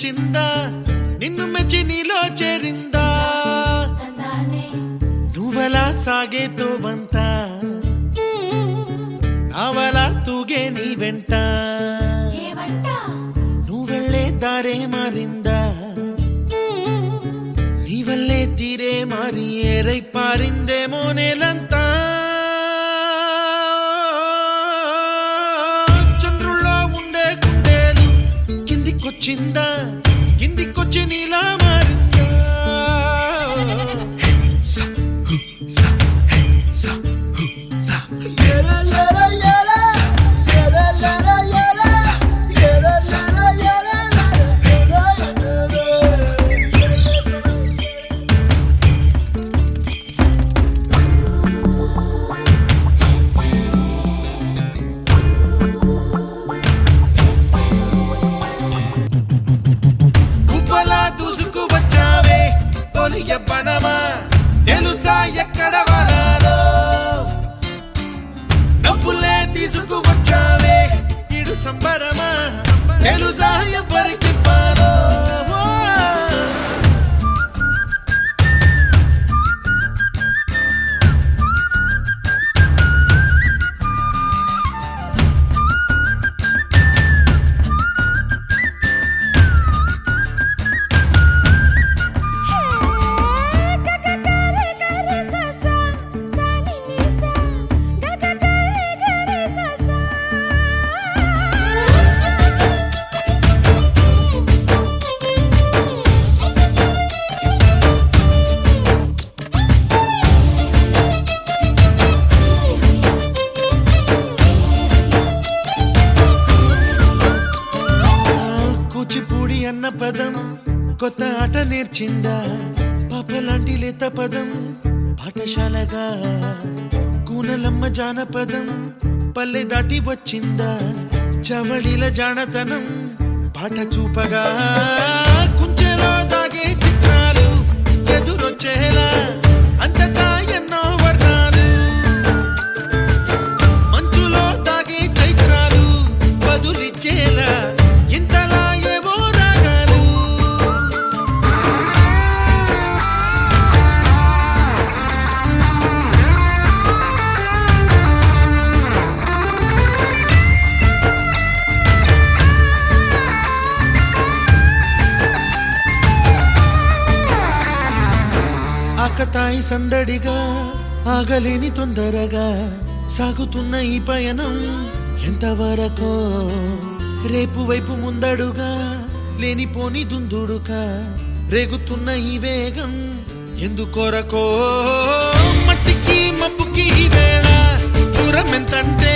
వచ్చిందా నిన్ను మెచ్చి నీలో చేరిందా నువ్వలా సాగేతో బంత నావలా తూగే నీ వెంట నువ్వెళ్ళే దారే మారిందా నీ వల్లే తీరే మారి ఏరై పారిందేమో నేలంతా చంద్రుల్లో ఉండే కుందేలు కిందికొచ్చిందా కిందికొచ్చి నీలా మారిందా పనమా తెలుసా ఎక్కడ వనాలో నవ్వులే తీసుకువచ్చావే ఇడు సంబరమా తెలుసా ఎవరికి పాలో అన్న పదం కొత్త ఆట నేర్చిందా పాపలాంటి లేత పదం పాఠశాలగా కూనలమ్మ జానపదం పల్లె దాటి వచ్చిందా చవళిల జానతనం పాట చూపగా కుంచెలో దాగే చిత్రాలు ఎదురొచ్చేలా అంతటా ఎన్నో వర్ణాలు మంచులో దాగే చైత్రాలు బదులిచ్చేలా ఇంతలా ఆకతాయి సందడిగా ఆగలేని తొందరగా సాగుతున్న ఈ పయనం ఎంతవరకో రేపు వైపు ముందడుగా లేనిపోని దుందుడుగా రేగుతున్న ఈ వేగం ఎందుకొరకో మట్టికి మబ్బుకి వేళ దూరం ఎంతంటే